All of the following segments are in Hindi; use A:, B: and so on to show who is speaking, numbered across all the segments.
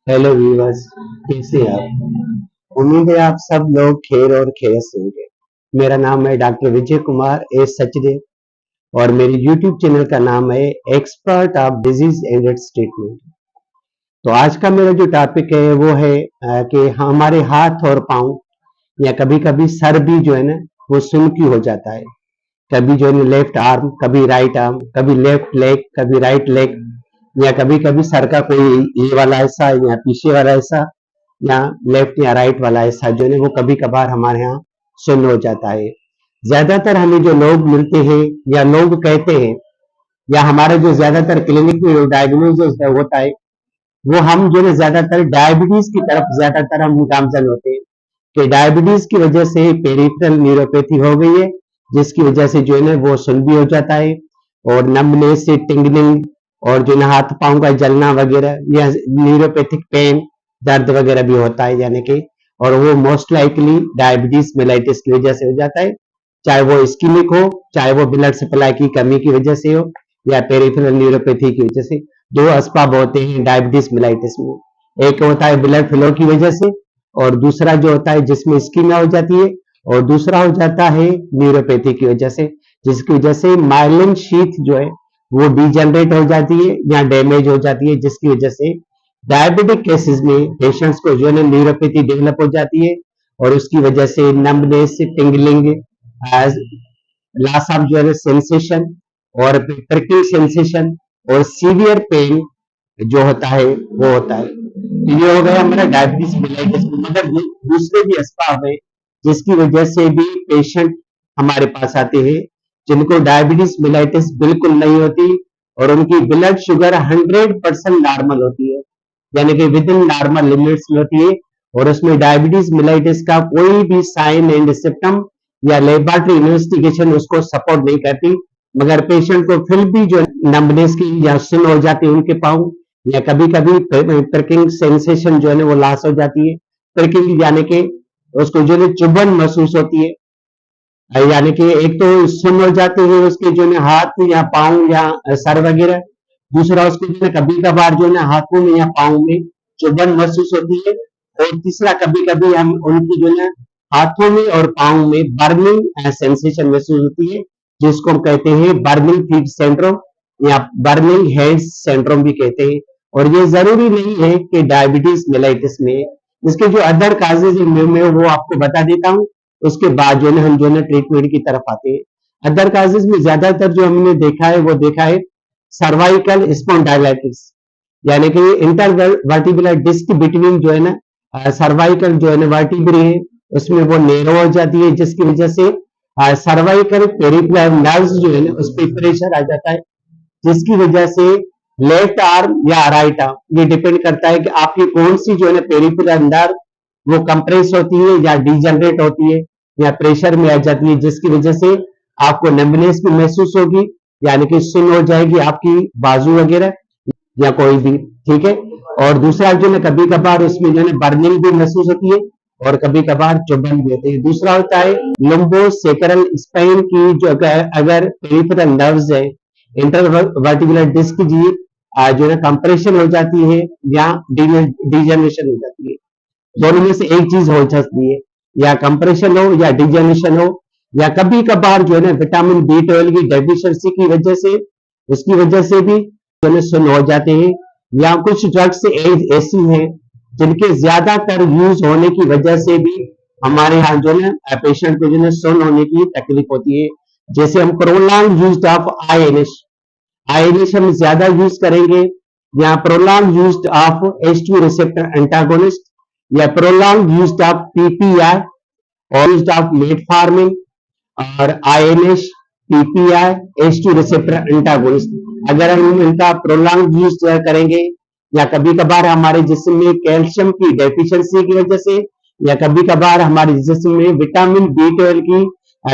A: हेलो व्यूअर्स, कैसे हैं आप? उम्मीद है आप सब लोग खैर और खैरियत से होंगे। मेरा नाम है डॉक्टर विजय कुमार एस सचदेव और मेरे यूट्यूब चैनल का नाम है expert of disease and it's treatment. तो आज का मेरा जो टॉपिक है वो है कि हमारे हाथ और पाँव या कभी कभी सर भी जो है ना वो सुनकी हो जाता है। कभी जो है ना लेफ्ट आर्म, कभी राइट आर्म, कभी लेफ्ट लेग, कभी राइट लेग, या कभी कभी सर का कोई ये वाला हिस्सा या पीछे वाला हिस्सा या लेफ्ट या राइट वाला हिस्सा जो है वो कभी कभार हमारे यहाँ सुन्न हो जाता है। ज्यादातर हमें जो लोग मिलते हैं या लोग कहते हैं या हमारे जो ज्यादातर क्लिनिक में डायग्नोसिस होता है वो हम जो है ज्यादातर डायबिटीज की तरफ ज्यादातर हम गामजन होते हैं कि डायबिटीज की वजह से पेरिफेरल न्यूरोपैथी हो गई है, जिसकी वजह से जो है ना वो सुन भी हो जाता है और नमनेस से टिंगलिंग और जो है हाथ पांव का जलना वगैरह या न्यूरोपैथिक पेन दर्द वगैरह भी होता है, यानी कि और वो मोस्ट लाइकली डायबिटीज मेलाइटिस की वजह से हो जाता है, चाहे वो इस्कीमिक हो, चाहे वो ब्लड सप्लाई की कमी की वजह से हो या पेरिफेरल न्यूरोपैथी की वजह से। दो असबाब होते हैं डायबिटीज मेलाइटिस में, एक होता है ब्लड फ्लो की वजह से और दूसरा जो होता है जिसमें इस्कीमिया हो जाती है और दूसरा हो जाता है न्यूरोपैथी की वजह से, जिसकी वजह से माइलिन शीथ जो है वो डिजनरेट हो जाती है या डैमेज हो जाती है, जिसकी वजह से डायबिटिक केसेस में पेशेंट्स को जो है न्यूरोपैथी डेवलप हो जाती है और उसकी वजह से नम्बनेस, टिंगलिंग, लॉस ऑफ जो है सेंसेशन और प्रिकिंग सेंसेशन और सीवियर पेन जो होता है वो होता है। ये हो गया हमारा डायबिटीज मेलाइटिस। मगर दूसरे भी असबाब है जिसकी वजह से भी पेशेंट हमारे पास आते हैं जिनको डायबिटीज मेलाइटिस बिल्कुल नहीं होती और उनकी ब्लड शुगर 100% नॉर्मल होती है, यानी कि विद इन नॉर्मल लिमिट्स में होती है और उसमें डायबिटीज मेलाइटिस का कोई भी साइन एंड सिम्टम या लेबोरेटरी इन्वेस्टिगेशन उसको सपोर्ट नहीं करती। मगर पेशेंट को फिर भी जो नंबनेस की या सुन हो जाती है उनके पाँव या कभी कभी प्रिकिंग सेंसेशन जो है वो लॉस हो जाती है। प्रिकिंग यानी कि उसको जो है चुभन महसूस होती है, यानी कि एक तो सुन हो जाते हैं उसके जो है हाथ या पाँव या सर वगैरह, दूसरा उसको जो है कभी कभार जो है हाथों में या पाँव में चुभन महसूस होती है और तीसरा कभी कभी हम उनकी जो है हाथों में और पाँव में बर्निंग सेंसेशन महसूस होती है, जिसको हम कहते हैं बर्निंग फीट सिंड्रोम या बर्निंग हैंड्स सिंड्रोम भी कहते हैं। और ये जरूरी नहीं है कि डायबिटीज मेलाइटिस में, इसके जो अदर काजेज मैं वो आपको बता देता हूँ, उसके बाद जो है हम जो है ट्रीटमेंट की तरफ आते हैं। अदर काजेज में ज्यादातर जो हमने देखा है वो देखा है सर्वाइकल स्पॉन्डाइलाइटिस, यानी कि इंटरवर्टिबुलर डिस्क बिटवीन जो है ना सर्वाइकल जो है ना वर्टिब्रे है उसमें वो नैरो हो जाती है, जिसकी वजह से सर्वाइकल पेरिफेरल नर्व्स जो है ना उस पर प्रेशर आ जाता है, जिसकी वजह से लेफ्ट आर्म या राइट आर्म, ये डिपेंड करता है कि आपकी कौन सी जो है ना पेरिफेरल नर्व वो कंप्रेस होती है या डिजनरेट होती है या प्रेशर में आ जाती है, जिसकी वजह से आपको नंबनेस भी महसूस होगी, यानी कि सुन हो जाएगी आपकी बाजू वगैरह या कोई भी, ठीक है। और दूसरा जो है कभी कभार उसमें जो है बर्निंग भी महसूस होती है और कभी कभार चुभन भी होती है। दूसरा होता है लंबोसेक्रल स्पाइन की जो अगर पेरिफेरल नर्व्स है इंटरवर्टिबुलर डिस्क जी जो है कंप्रेशन हो जाती है या डिजनरेशन हो जाती है, दोनों में से एक चीज हो सकती है, या कंप्रेशन हो या डिजनरेशन हो, या कभी कभार जो है ना विटामिन B12 की डेफिशिएंसी की वजह से उसकी वजह से भी जो है सुन्न हो जाते हैं, या कुछ ड्रग्स ऐसी हैं जिनके ज्यादातर यूज होने की वजह से भी हमारे यहाँ जो है पेशेंट को जो है सुन्न होने की तकलीफ होती है। जैसे हम प्रोलॉन्ग यूज ऑफ आयनिश हम ज्यादा यूज करेंगे, या prolong use of H2 receptor antagonist, या प्रोलॉन्ग यूज ऑफ PPI और यूज ऑफ मेटफॉर्मिन और INH, PPI, H2 receptor antagonist, अगर हम इनका प्रोलॉन्ग यूज करेंगे या कभी कभार हमारे जिस्म में कैल्शियम की डेफिशिएंसी की वजह से या कभी कभार हमारे जिस्म में विटामिन B12 की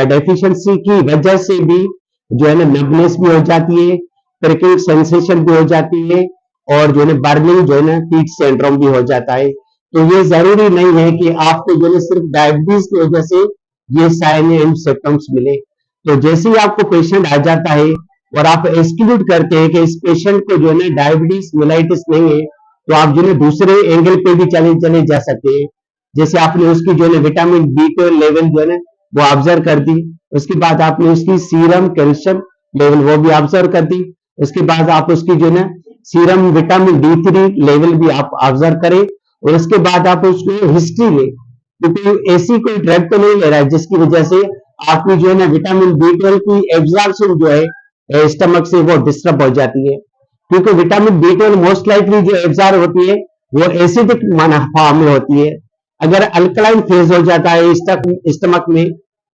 A: डेफिशिएंसी की वजह से भी जो है ना नंबनेस भी हो जाती है, प्रिकिंग सेंसेशन भी हो जाती है और जो है बर्निंग जो है ना फीट सिंड्रोम भी हो जाता है। तो ये जरूरी नहीं है कि आपको जो है सिर्फ डायबिटीज की वजह से ये साइन एंड सिम्टम्स मिले। तो जैसे ही आपको पेशेंट आ जाता है और आप एक्सक्लूड करते हैं कि इस पेशेंट को जो है ना डायबिटीज मेलाइटिस नहीं है, तो आप जो है दूसरे एंगल पे भी चले चले जा सकते हैं। जैसे आपने उसकी जो है विटामिन B12 लेवल जो है ना वो ऑब्जर्व कर दी, उसके बाद आपने उसकी सीरम कैल्शियम लेवल वो भी ऑब्जर्व कर दी, उसके बाद आप उसकी जो है ना सीरम विटामिन D3 लेवल भी आप ऑब्जर्व करें, और उसके बाद आप उसको हिस्ट्री लें, क्योंकि ऐसी कोई ड्रग तो नहीं ले रहा है जिसकी वजह से आपकी जो है ना विटामिन B12 की एब्जॉर्प्शन जो है स्टमक से वो डिस्टर्ब हो जाती है, क्योंकि विटामिन B12 मोस्ट लाइकली जो एब्जॉर्ब होती है वो एसिडिक फॉर्म में होती है। अगर अल्कलाइन फेज हो जाता है स्टमक में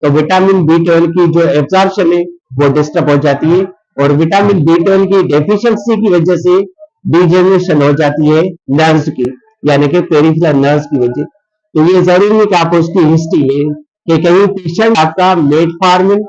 A: तो विटामिन B12 की जो एब्जॉर्प्शन है वो डिस्टर्ब हो जाती है, और विटामिन B12 की डेफिशिएंसी की वजह से डिजेनरेशन हो जाती है नर्व्स की, यानी कि पेरिफेरल नर्व्स की वजह। तो ये जरूरी है कि आप उसकी हिस्ट्री लें कि कहीं पेशेंट आपका metformin,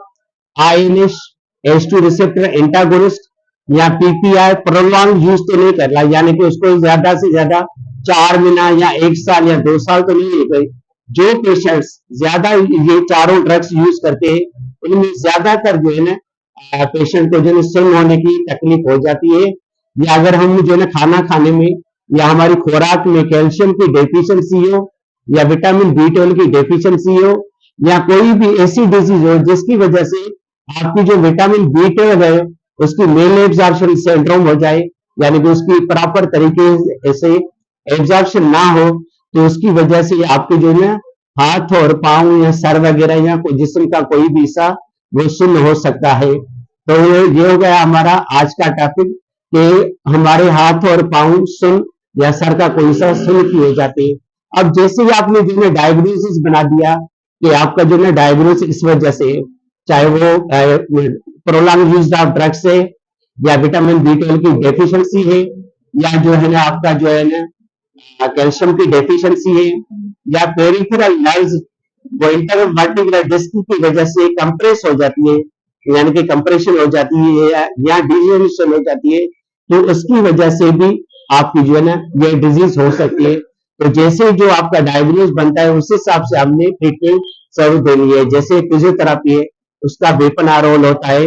A: INS, H2 receptor antagonist या पीपीआई प्रोलॉन्ग यूज तो नहीं कर रहा, यानी कि उसको ज्यादा से ज्यादा 4 महीना या 1 साल या 2 साल तो नहीं ले गए। जो पेशेंट्स ज्यादा ये चारों ड्रग्स यूज करते हैं उनमें ज्यादातर जो है ना पेशेंट को जो है सुन्न होने की तकलीफ हो जाती है, या अगर हम जो है ना खाना खाने में या हमारी खुराक में कैल्शियम की डेफिशिएंसी हो या विटामिन B12 की डेफिशिएंसी हो या कोई भी ऐसी डिजीज हो जिसकी वजह से आपकी जो विटामिन B12 है उसकी मेल एब्जॉर्प्शन सिंड्रोम हो जाए, यानी कि उसकी प्रॉपर तरीके से एब्जॉर्प्शन ना हो, तो उसकी वजह से आपके जो है हाथ और पांव या सर वगैरह या कोई जिस्म का कोई भी हिस्सा वो सुन्न हो सकता है। तो ये हो गया हमारा आज का टॉपिक कि हमारे हाथ और पांव सुन्न या सर का कोई हिस्सा सुन्न क्यों हो जाते हैं। अब जैसे ही आपने जो है डायग्नोसिस बना दिया कि आपका जो है डायग्नोसिस इस वजह से, चाहे वो प्रोलॉन्ग यूज ऑफ ड्रग्स है या विटामिन B12 की डेफिशिएंसी है या जो है ना आपका जो है ना कैल्शियम की डेफिशिएंसी है या पेरिफेरल नर्व्स वो इंटरवर्टिब्रल डिस्क की वजह से कंप्रेस हो जाती है, यानी कि कंप्रेशन हो जाती है या डिजेनरेशन हो जाती है, तो उसकी वजह से भी आपकी जो है ना ये डिजीज हो सकती है। तो जैसे जो आपका डायग्नोज बनता है उस हिसाब से हमने ट्रीटमेंट सर्व देनी है। जैसे फिजियोथेरापी है उसका बेपनाह रोल होता है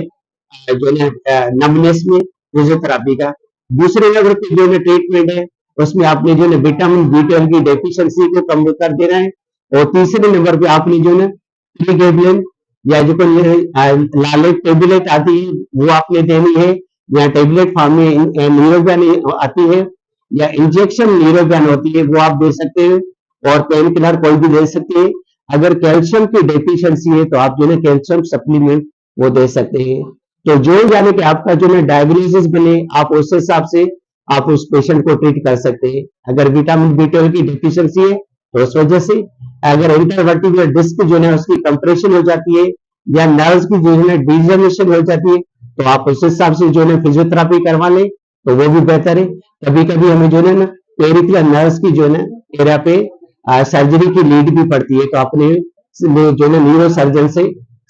A: जो है नमनेस में फिजियोथेरापी का। दूसरे लेवल पे जो है ट्रीटमेंट है उसमें आपने जो है विटामिन B12 की डेफिशिएंसी को कम कर देना है, और तीसरे नंबर पे आपने जो है प्रीगेबलिन या जो लालेट टेबलेट आती है वो आपने देनी है, या टेबलेट फॉर्म में न्यूरोबेन आती है या इंजेक्शन न्यूरोबेन होती है वो आप दे सकते हैं, और पेन किलर कोई भी दे सकते हैं। अगर कैल्शियम की डेफिशिएंसी है तो आप जो है कैल्शियम सप्लीमेंट वो दे सकते हैं। तो जो यानी कि आपका जो है डायग्नोसिस बने आप उस हिसाब से आप उस पेशेंट को ट्रीट कर सकते हैं। अगर विटामिन B12 की डेफिशिएंसी है तो उस वजह से, अगर इंटरवर्टिब्रल डिस्क जो है उसकी कंप्रेशन हो जाती है या नर्व्स की जो है डिजेनरेशन हो जाती है तो आप उस हिसाब से जो है फिजियोथेरापी करवा लें तो वो भी बेहतर है। कभी कभी हमें जो है ना पेरिफेरल नर्व्स की जो है ना एरिया पे सर्जरी की नीड भी पड़ती है, तो अपने जो है न्यूरो सर्जन से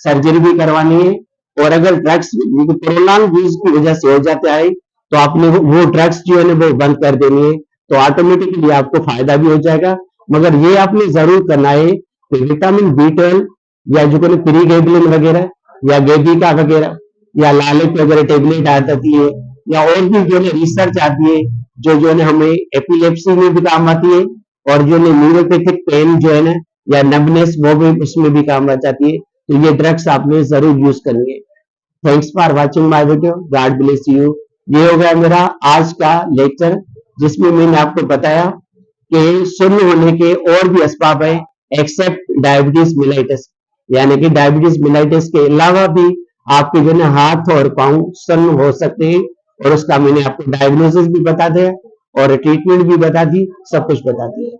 A: सर्जरी भी करवानी है। और अगर ड्रग्स प्रोलॉन्ग यूज की वजह से हो जाता है तो आपने वो ड्रग्स जो है ना वो बंद कर देनी है, तो ऑटोमेटिकली आपको फायदा भी हो जाएगा। मगर ये आपने जरूर करना है कि विटामिन B12 या जो कोई प्रीगेबलिन वगैरह या गेबिका वगैरह या लालेट वगैरह टेबलेट आती है या और भी जो है रिसर्च आती है जो है हमें एपिलेप्सी में भी काम आती है, और जो है न्यूरोपैथिक पेन जो है ना या नमनेस वो भी उसमें भी काम आ जाती है। तो ये ड्रग्स आपने जरूर यूज करनी है। Thanks for watching my video, God bless you. ये हो गया मेरा आज का लेक्चर जिसमें मैंने आपको बताया कि सुन्न होने के और भी असबाब है एक्सेप्ट डायबिटीज मिलाइटिस, यानी कि डायबिटीज मिलाइटिस के अलावा भी आपके जो है हाथ और पांव सुन्न हो सकते हैं, और उसका मैंने आपको डायग्नोसिस भी बता दिया और ट्रीटमेंट भी बता दी, सब कुछ बता दिया।